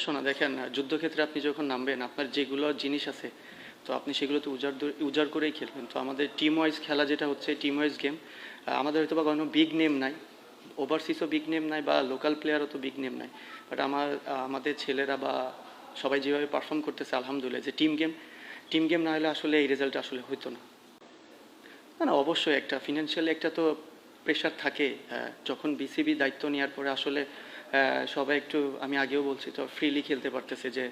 অবশ্য না, দেখেন যুদ্ধক্ষেত্রে আপনি যখন নামবেন আপনার যেগুলো জিনিস আছে তো আপনি সেগুলো তো উজাড় করেই খেলবেন। তো আমাদের টিম ওয়াইজ খেলা যেটা হচ্ছে টিম ওয়াইজ গেম। আমাদের হয়তো বা কোনো বিগ নেম নাই, ওভারসিজও বিগ নেম নাই বা লোকাল প্লেয়ারও তো বিগ নেম নাই, বাট আমাদের ছেলেরা বা সবাই যেভাবে পারফর্ম করতেছে আলহামদুলিল্লাহ, যে টিম গেম না হলে আসলে এই রেজাল্ট আসলে হতো না। না না, অবশ্যই একটা ফিনান্সিয়ালি একটা তো প্রেশার থাকে। যখন বিসিবি দায়িত্ব নেওয়ার পরে আসলে সবাই একটু, আমি আগেও বলছি তো, ফ্রিলি খেলতে পারতেছে, যে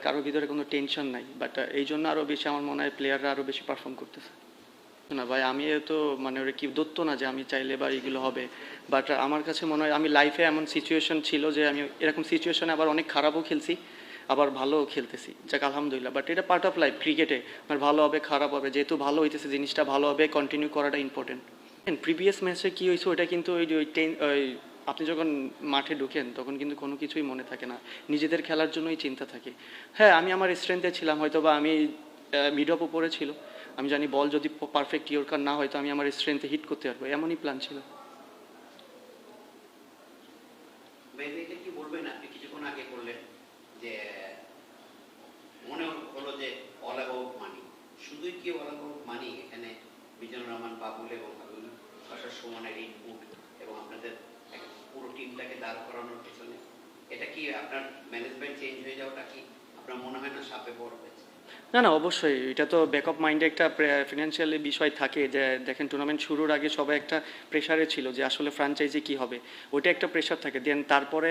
কারোর ভিতরে কোনো টেনশন নাই। বাট এই জন্য আরও বেশি আমার মনে হয় প্লেয়াররা আরও বেশি পারফর্ম করতেছে। না ভাই, আমি তো মানে ওরা কি দত্ত না যে আমি চাইলে বা এগুলো হবে। বাট আমার কাছে মনে হয় আমি লাইফে এমন সিচুয়েশন ছিল যে আমি এরকম সিচুয়েশনে আবার অনেক খারাপও খেলছি, আবার ভালোও খেলতেছি, যাক আলহামদুলিল্লাহ। বাট এটা পার্ট অফ লাইফ ক্রিকেটে, আমার ভালো হবে খারাপ হবে, যেহেতু ভালো হইতেছে জিনিসটা ভালো হবে, কন্টিনিউ করাটা ইম্পর্টেন্ট। প্রিভিয়াস ম্যাচে কী হয়েছে ওটা কিন্তু ওই আপনি যখন মাঠে ঢুকেন তখন কিন্তু কোনো কিছুই মনে থাকে না, নিজেদের খেলার জন্যই চিন্তা থাকে। হ্যাঁ, আমি আমার স্ট্রেংথে ছিলাম, হয়তো বা আমি মিড অফ উপরে ছিল, আমি জানি বল যদি পারফেক্ট ইয়র্কার না হয় তো আমি আমার স্ট্রেংথে হিট করতে পারবো, এমনই প্ল্যান ছিল। কি বলবেন, আপনি কিছুক্ষণ আগে করলেন যে মনে হলো যে অল অ্যাবাউট মানি, শুধুই কি অল অ্যাবাউট মানি? এখানে মিজানুর রহমান, বাবুল এবং হাবিবুল বাসার সমানের ইনপুট এবং আপনাদের পুরো টিমটাকে দাঁড় করানোর পেছনে এটা কি আপনার ম্যানেজমেন্ট চেঞ্জ হয়ে যাওয়াটা কি আপনার মনে হয় না সাপে বড় হয়েছে? না না, অবশ্যই এটা তো ব্যাকআপ মাইন্ডে একটা ফিনান্সিয়ালি বিষয় থাকে, যে দেখেন টুর্নামেন্ট শুরুর আগে সবাই একটা প্রেশারে ছিল যে আসলে ফ্র্যাঞ্চাইজি কি হবে, ওইটা একটা প্রেশার থাকে। দেন তারপরে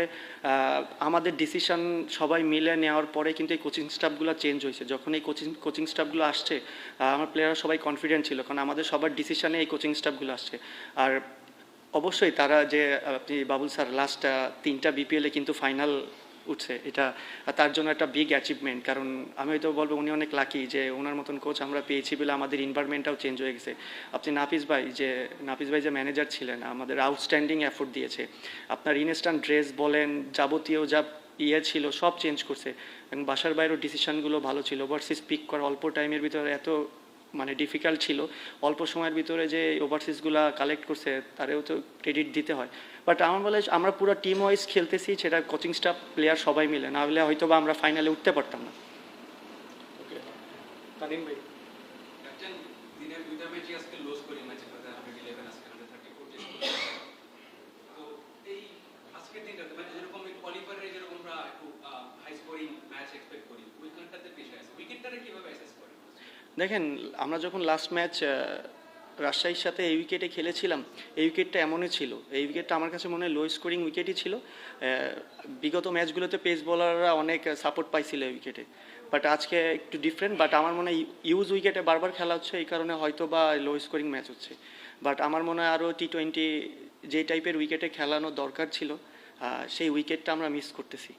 আমাদের ডিসিশন সবাই মিলে নেওয়ার পরে কিন্তু এই কোচিং স্টাফগুলো চেঞ্জ হয়েছে। যখন এই কোচিং স্টাফগুলো আসছে আমার প্লেয়াররা সবাই কনফিডেন্ট ছিল, কারণ আমাদের সবার ডিসিশনে এই কোচিং স্টাফগুলো আসছে। আর অবশ্যই তারা যে আপনি বাবুল স্যার লাস্ট 3টা বিপিএলে কিন্তু ফাইনাল উঠছে, এটা তার জন্য একটা বিগ অ্যাচিভমেন্ট। কারণ আমি হয়তো বলবো উনি অনেক লাকি যে ওনার মতন কোচ আমরা পেয়েছি বলে আমাদের এনভায়রনমেন্টটাও চেঞ্জ হয়ে গেছে। আপনি নাফিস ভাই যে ম্যানেজার ছিলেন আমাদের আউটস্ট্যান্ডিং এফোর্ট দিয়েছে। আপনার ইনস্ট্যান্ট ড্রেস বলেন, যাবতীয় যা ছিল সব চেঞ্জ করছে, এবং বাসার বাইরেও ডিসিশনগুলো ভালো ছিল। ওভারসিজ পিক করা অল্প টাইমের ভিতরে এত মানে ডিফিকাল্ট ছিল, অল্প সময়ের ভিতরে যে ওভারসিজগুলো কালেক্ট করছে তারেও তো ক্রেডিট দিতে হয়। বাট আমার বলে আমরা পুরো টিম ওয়াইজ খেলতেছি, সেটা কোচিং স্টাফ প্লেয়ার সবাই মিলে, না হলে হয়তো বা আমরা ফাইনালে উঠতে পারতাম না। তানিম ভাই, দিনের দুইটা ম্যাচই আজকে লস করি, ম্যাচে 111 আজকে 134 টেস্ট করি। তো এই আজকের দিনটাতে মানে যেরকম কোয়ালিফায়ারে যেরকম আমরা একটু হাই স্কোরিং ম্যাচ এক্সপেক্ট করি, উইকেটটাতে পেশে আছে, উইকেটটারে কিভাবে অ্যাসেস করেন? দেখেন আমরা যখন লাস্ট ম্যাচ রাজশাহীর সাথে এই উইকেটে খেলেছিলাম, এই উইকেটটা এমনই ছিল, এই উইকেটটা আমার কাছে মনে হয় লো স্কোরিং উইকেটই ছিল। বিগত ম্যাচগুলোতে পেস বোলাররা অনেক সাপোর্ট পাইছিল এই উইকেটে, বাট আজকে একটু ডিফারেন্ট। বাট আমার মনে হয় ইউজ উইকেটে বারবার খেলা হচ্ছে, এই কারণে হয়তো বা লো স্কোরিং ম্যাচ হচ্ছে। বাট আমার মনে হয় আরও টি-20 যে টাইপের উইকেটে খেলানো দরকার ছিল সেই উইকেটটা আমরা মিস করতেছি।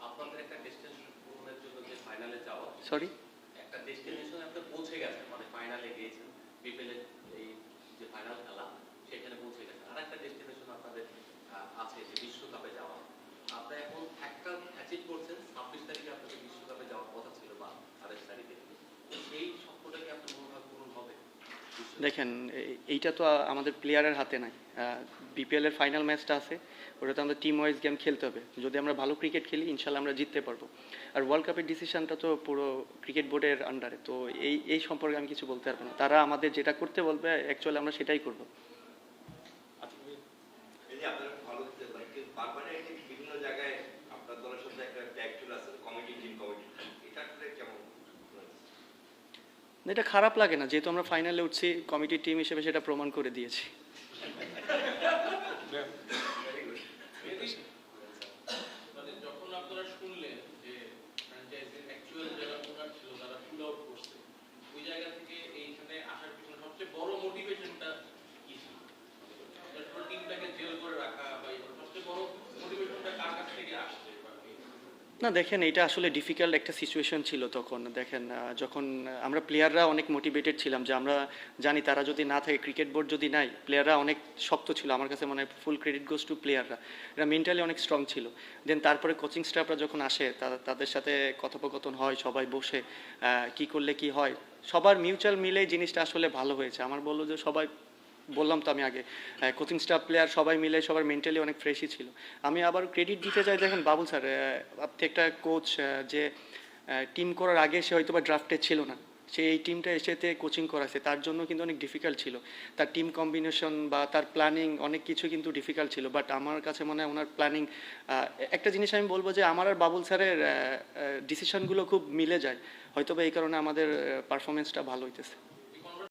আপনাদের একটা ডেস্টিনেশন পূরণের জন্য যে ফাইনালে যাওয়া, সরি, একটা ডেস্টিনেশনে আপনি পৌঁছে গেছেন, মানে ফাইনালে গিয়েছেন, বিপিএলের এই যে ফাইনাল খেলা সেখানে পৌঁছে গেছেন। আর একটা ডেস্টিনেশন আপনাদের আছে যে বিশ্বকাপে যাওয়া। আপনারা এখন একটা অ্যাচিভ করছেন, 26 তারিখে আপনাদের বিশ্বকাপে যাওয়ার কথা ছিল বা 28 তারিখে, সেই স্বপ্নটা কি আপনার মনে হয় পূরণ হবে? দেখেন এইটা তো আমাদের প্লেয়ারের হাতে নাই। বিপিএলের ফাইনাল ম্যাচটা আছে, ওটাতে আমাদের টিম ওয়াইজ গেম খেলতে হবে। যদি আমরা ভালো ক্রিকেট খেলি ইনশাল্লাহ আমরা জিততে পারবো। আর ওয়ার্ল্ড কাপের ডিসিশনটা তো পুরো ক্রিকেট বোর্ডের আন্ডারে, তো এই সম্পর্কে আমি কিছু বলতে পারবো না। তারা আমাদের যেটা করতে বলবে অ্যাকচুয়ালি আমরা সেটাই করবো। বিভিন্ন জায়গায় আপনার দলের সাথে একটা ট্যাগ চলে আসছে, কমিটি টিম, এটা কেমন? এটা খারাপ লাগে না, যেহেতু আমরা ফাইনালে উঠছি, কমিটির টিম হিসেবে সেটা প্রমাণ করে দিয়েছি। যখন আপনারা শুনলেন যে ফ্র্যাঞ্চাইজির অ্যাকচুয়াল যারা ওনার ছিল তারা পুল আউট করছে, ওই জায়গা থেকে এইখানে আসার পিছনে সবচেয়ে বড় মোটিভেশনটা কি ছিল? আপনার পুরো টিমটাকে জেল করে রাখা বা সবচেয়ে বড় মোটিভেশনটা কার কাছ থেকে আসছে? না দেখেন, এটা আসলে ডিফিকাল্ট একটা সিচুয়েশন ছিল তখন। দেখেন যখন আমরা প্লেয়াররা অনেক মোটিভেটেড ছিলাম, যে আমরা জানি তারা যদি না থাকে, ক্রিকেট বোর্ড যদি নাই, প্লেয়াররা অনেক শক্ত ছিল। আমার কাছে মনে হয় ফুল ক্রেডিট গোস টু প্লেয়াররা, এরা মেন্টালি অনেক স্ট্রং ছিল। দেন তারপরে কোচিং স্টাফরা যখন আসে তাদের সাথে কথোপকথন হয়, সবাই বসে কি করলে কি হয়, সবার মিউচুয়াল মিলে জিনিসটা আসলে ভালো হয়েছে। আমার বললো যে সবাই বললাম তো আমি আগে, কোচিং স্টাফ প্লেয়ার সবাই মিলে সবার মেন্টালি অনেক ফ্রেশই ছিল। আমি আবার ক্রেডিট দিতে চাই, দেখেন বাবুল স্যার, আপনি একটা কোচ যে টিম করার আগে সে হয়তো বা ড্রাফটে ছিল না, সে এই টিমটা এসেতে কোচিং করাছে, তার জন্য কিন্তু অনেক ডিফিকাল্ট ছিল, তার টিম কম্বিনেশন বা তার প্ল্যানিং অনেক কিছু কিন্তু ডিফিকাল্ট ছিল। বাট আমার কাছে মনে হয় ওনার প্ল্যানিং, একটা জিনিস আমি বলবো যে আমার আর বাবুল স্যারের ডিসিশনগুলো খুব মিলে যায়, হয়তো বা এই কারণে আমাদের পারফরমেন্সটা ভালো হইতেছে।